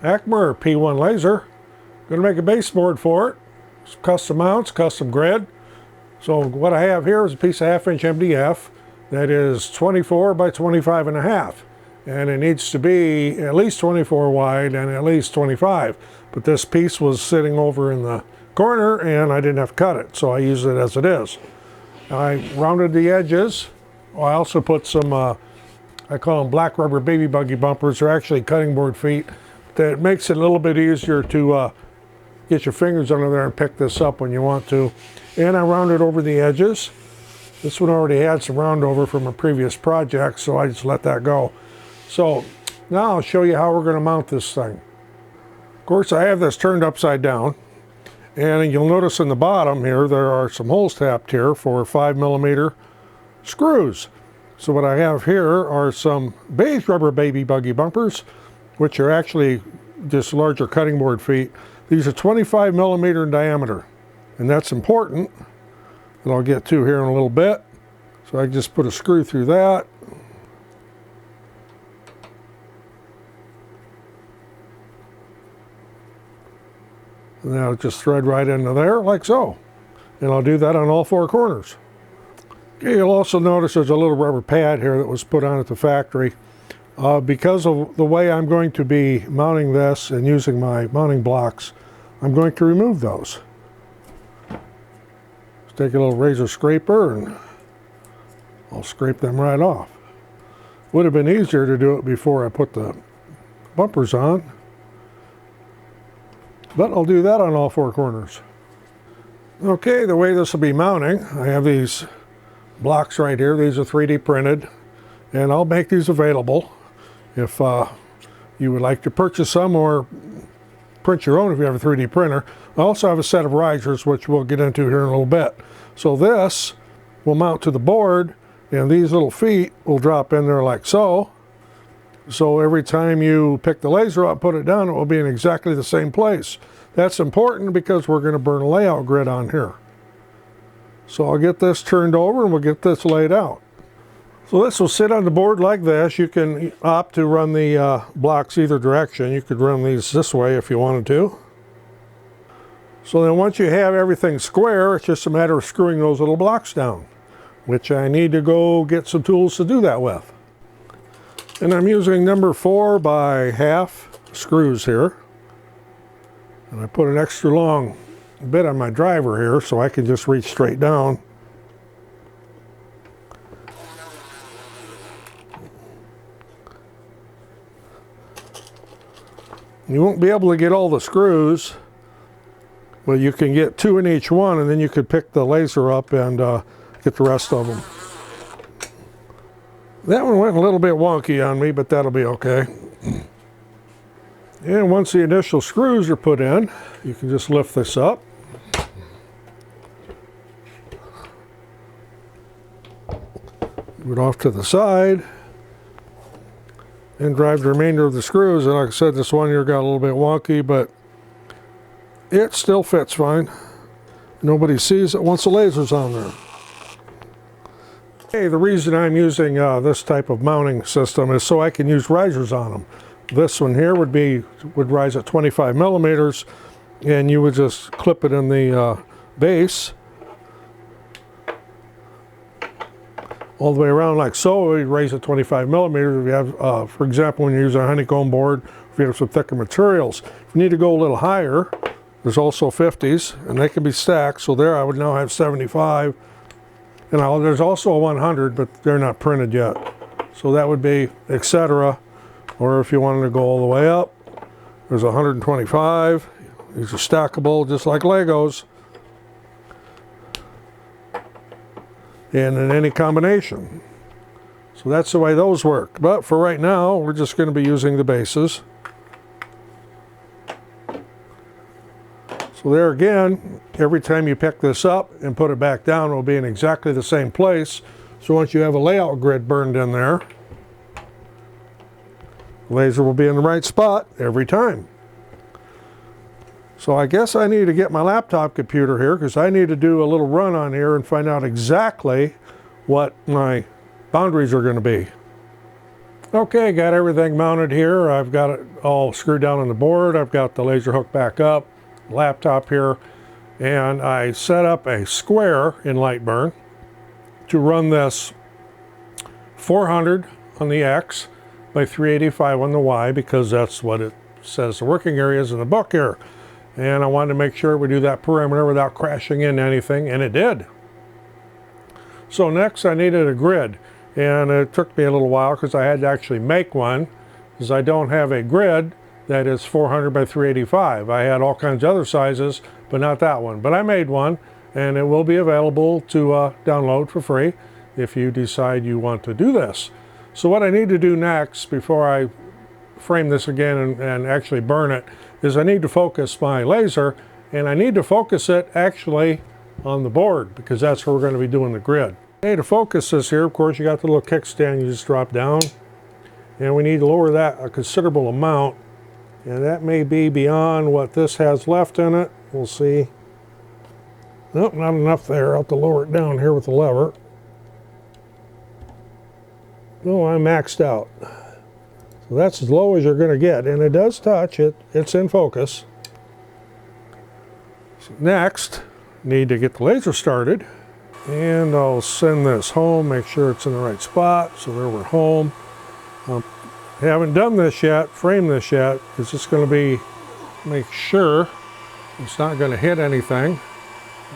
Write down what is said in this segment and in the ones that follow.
Acmer P1 laser. Going to make a baseboard for it. Custom mounts, custom grid. So what I have here is a piece of 1/2 inch MDF that is 24 by 25 and a half. And it needs to be at least 24 wide and at least 25. But this piece was sitting over in the corner and I didn't have to cut it, so I use it as it is. I rounded the edges. I also put some, I call them black rubber baby buggy bumpers. They're actually cutting board feet. That makes it a little bit easier to get your fingers under there and pick this up when you want to. And I rounded over the edges. This one already had some round over from a previous project, so I just let that go. So now I'll show you how we're going to mount this thing. Of course, I have this turned upside down. And you'll notice in the bottom here, there are some holes tapped here for 5mm screws. So what I have here are some beige rubber baby buggy bumpers, which are actually just larger cutting board feet. These are 25mm in diameter, and that's important, that I'll get to here in a little bit. So I just put a screw through that. And now just thread right into there like so. And I'll do that on all 4 corners. Okay, you'll also notice there's a little rubber pad here that was put on at the factory. Because of the way I'm going to be mounting this and using my mounting blocks, I'm going to remove those. Just take a little razor scraper and I'll scrape them right off. Would have been easier to do it before I put the bumpers on, but I'll do that on all 4 corners. Okay, the way this will be mounting, I have these blocks right here. These are 3D printed, and I'll make these available if you would like to purchase some or print your own if you have a 3D printer. I also have a set of risers, which we'll get into here in a little bit. So this will mount to the board, and these little feet will drop in there like so. So every time you pick the laser up, put it down, it will be in exactly the same place. That's important because we're going to burn a layout grid on here. So I'll get this turned over and we'll get this laid out. So this will sit on the board like this. You can opt to run the blocks either direction. You could run these this way if you wanted to. So then once you have everything square, it's just a matter of screwing those little blocks down, which I need to go get some tools to do that with. And I'm using number 4 by half screws here. And I put an extra long bit on my driver here so I can just reach straight down. You won't be able to get all the screws, but you can get 2 in each one, and then you could pick the laser up and get the rest of them. That one went a little bit wonky on me, but that'll be okay. And once the initial screws are put in, you can just lift this up. Move it off to the side and drive the remainder of the screws. And like I said, this one here got a little bit wonky, but it still fits fine. Nobody sees it once the laser's on there. Okay, the reason I'm using this type of mounting system is so I can use risers on them. This one here would rise at 25mm, and you would just clip it in the base all the way around like so. You raise it 25mm. If you have, for example, when you're using a honeycomb board, if you have some thicker materials. If you need to go a little higher, there's also 50s, and they can be stacked. So there I would now have 75. And there's also a 100, but they're not printed yet. So that would be etc. Or if you wanted to go all the way up, there's 125. These are stackable, just like Legos. And in any combination. So that's the way those work. But for right now, we're just going to be using the bases. So there again, every time you pick this up and put it back down, it will be in exactly the same place. So once you have a layout grid burned in there, the laser will be in the right spot every time. So I guess I need to get my laptop computer here because I need to do a little run on here and find out exactly what my boundaries are going to be. Okay, got everything mounted here. I've got it all screwed down on the board. I've got the laser hook back up, laptop here, and I set up a square in Lightburn to run this 400 on the X by 385 on the Y, because that's what it says the working area is in the book here. And I wanted to make sure we do that perimeter without crashing into anything, and it did. So next I needed a grid, and it took me a little while because I had to actually make one, because I don't have a grid that is 400 by 385. I had all kinds of other sizes, but not that one. But I made one, and it will be available to download for free if you decide you want to do this. So what I need to do next, before I frame this again and actually burn it, is I need to focus my laser, and I need to focus it actually on the board, because that's where we're going to be doing the grid. Okay, to focus this here, of course, you got the little kickstand you just drop down, and we need to lower that a considerable amount, and that may be beyond what this has left in it. We'll see. Nope, not enough there. I'll have to lower it down here with the lever. Oh, I'm maxed out. So that's as low as you're going to get, and it does touch it. It's in focus. So next, need to get the laser started, and I'll send this home, make sure it's in the right spot. So there, we're home. I haven't done this yet, framed this yet, because it's going to be, make sure it's not going to hit anything,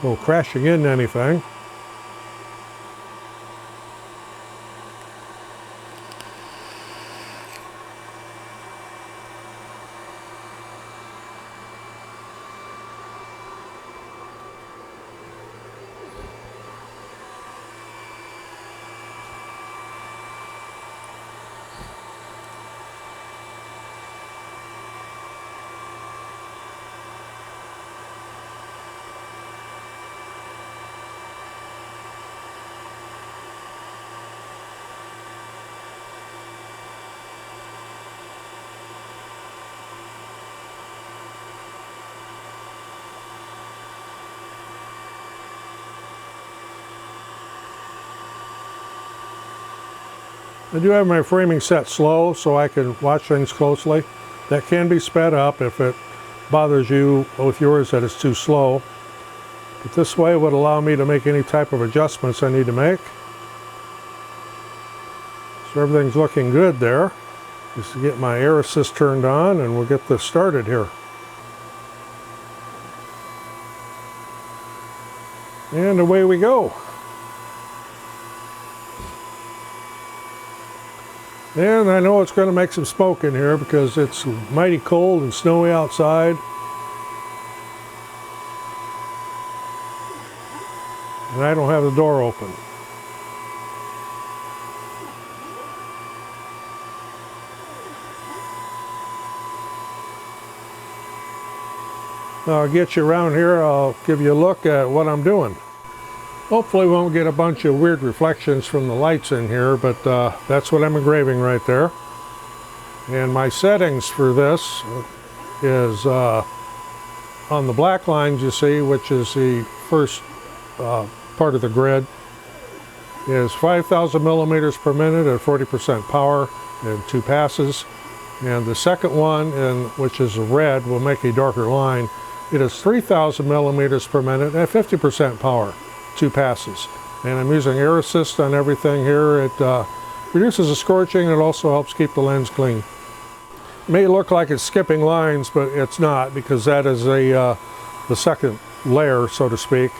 go crashing into anything. I do have my framing set slow so I can watch things closely. That can be sped up if it bothers you with yours that it's too slow. But this way would allow me to make any type of adjustments I need to make. So everything's looking good there. Just to get my air assist turned on, and we'll get this started here. And away we go. And I know it's going to make some smoke in here because it's mighty cold and snowy outside. And I don't have the door open. I'll get you around here. I'll give you a look at what I'm doing. Hopefully we won't get a bunch of weird reflections from the lights in here, but that's what I'm engraving right there. And my settings for this is on the black lines you see, which is the first part of the grid, is 5,000 millimeters per minute at 40% power in 2 passes. And the second one, which is red, will make a darker line. It is 3,000 millimeters per minute at 50% power. 2 passes. And I'm using air assist on everything here. It reduces the scorching, and it also helps keep the lens clean. It may look like it's skipping lines, but it's not, because that is the second layer, so to speak.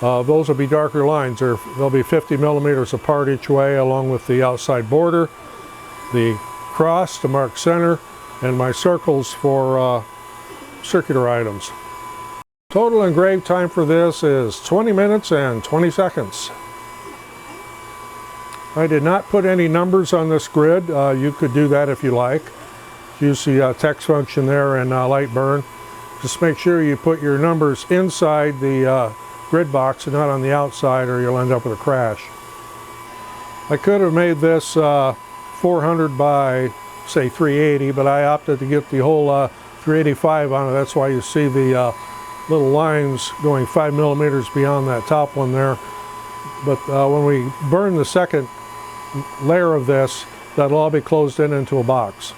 Those will be darker lines. They'll be 50 millimeters apart each way, along with the outside border, the cross to mark center, and my circles for circular items. Total engraved time for this is 20 minutes and 20 seconds. I did not put any numbers on this grid. You could do that if you like. Use the text function there in Lightburn. Just make sure you put your numbers inside the grid box and not on the outside, or you'll end up with a crash. I could have made this 400 by, say, 380, but I opted to get the whole 385 on it. That's why you see the little lines going 5 millimeters beyond that top one there. But when we burn the second layer of this, that'll all be closed in into a box.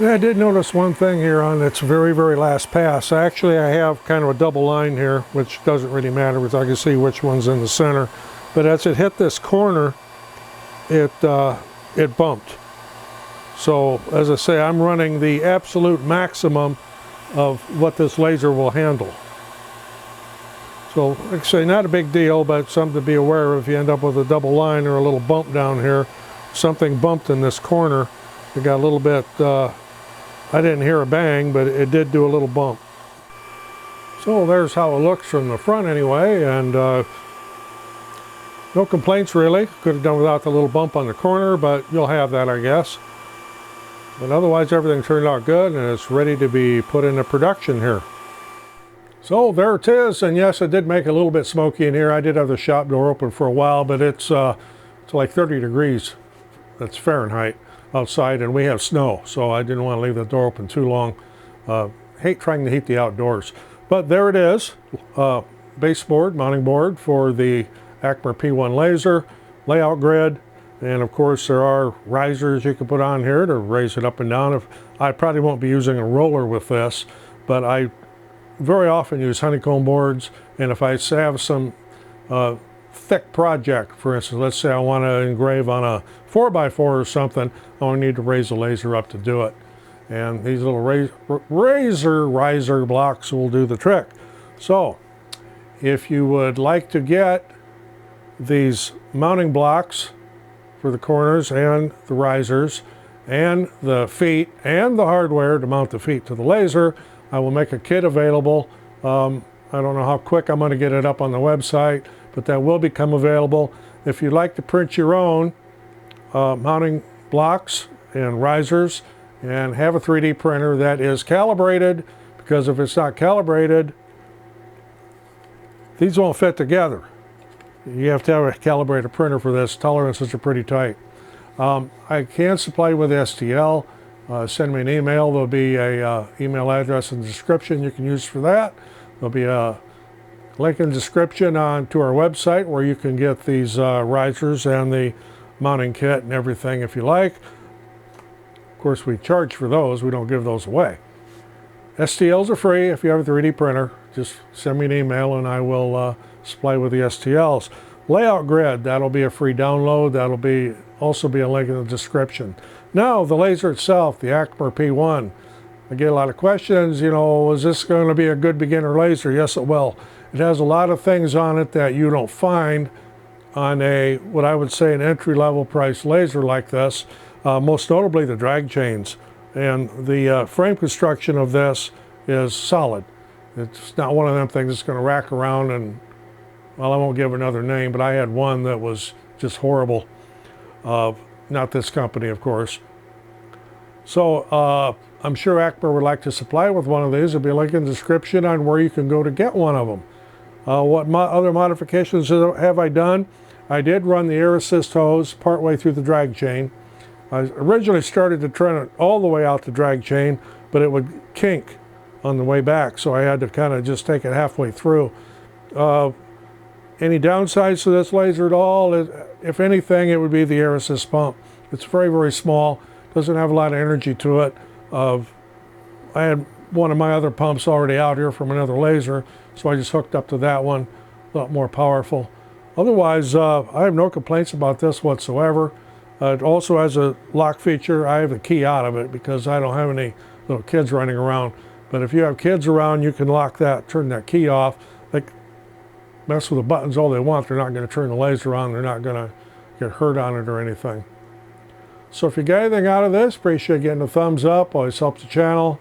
I did notice one thing here on its very, very last pass. Actually, I have kind of a double line here, which doesn't really matter because I can see which one's in the center. But as it hit this corner, it bumped. So, as I say, I'm running the absolute maximum of what this laser will handle. So, like I say, not a big deal, but something to be aware of if you end up with a double line or a little bump down here. Something bumped in this corner. It got a little bit, I didn't hear a bang, but it did do a little bump. So there's how it looks from the front anyway, and no complaints really. Could have done without the little bump on the corner, but you'll have that, I guess. But otherwise everything turned out good and it's ready to be put into production here. So there it is, and yes, it did make it a little bit smoky in here. I did have the shop door open for a while, but it's like 30 degrees, that's Fahrenheit, outside, and we have snow, so I didn't want to leave the door open too long. Hate trying to heat the outdoors. But there it is, baseboard, mounting board for the Acmer P1 laser, layout grid, and of course there are risers you can put on here to raise it up and down. I probably won't be using a roller with this, but I very often use honeycomb boards, and if I have some thick project, for instance, let's say I want to engrave on a 4x4 or something, I only need to raise the laser up to do it. And these little riser blocks will do the trick. So, if you would like to get these mounting blocks for the corners and the risers and the feet and the hardware to mount the feet to the laser, I will make a kit available. I don't know how quick I'm going to get it up on the website, but that will become available. If you'd like to print your own mounting blocks and risers and have a 3D printer that is calibrated, because if it's not calibrated, these won't fit together. You have to have a calibrated printer for this. Tolerances are pretty tight. I can supply you with STL. Send me an email. There'll be a email address in the description you can use for that. There'll be a link in the description on to our website where you can get these risers and the mounting kit and everything if you like. Of course, we charge for those. We don't give those away. STLs are free if you have a 3D printer. Just send me an email and I will supply with the STLs. Layout grid, that'll be a free download. That'll also be a link in the description. Now, the laser itself, the Acmer P1. I get a lot of questions, you know, is this going to be a good beginner laser? Yes, it will. It has a lot of things on it that you don't find on what I would say, an entry-level price laser like this. Most notably the drag chains. And the frame construction of this is solid. It's not one of them things that's going to rack around and, well, I won't give another name, but I had one that was just horrible. Not this company, of course. So I'm sure Acmer would like to supply with one of these. There'll be a link in the description on where you can go to get one of them. What other modifications have I done? I did run the air assist hose partway through the drag chain. I originally started to turn it all the way out the drag chain, but it would kink on the way back, so I had to kind of just take it halfway through. Any downsides to this laser at all? If anything, it would be the air assist pump. It's very, very small, doesn't have a lot of energy to it. I had one of my other pumps already out here from another laser, so I just hooked up to that one, a lot more powerful. Otherwise, I have no complaints about this whatsoever. It also has a lock feature. I have the key out of it because I don't have any little kids running around. But if you have kids around, you can lock that, turn that key off. They mess with the buttons all they want. They're not going to turn the laser on. They're not going to get hurt on it or anything. So if you got anything out of this, appreciate getting a thumbs up. Always helps the channel.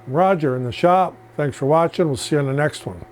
I'm Roger in the shop. Thanks for watching. We'll see you on the next one.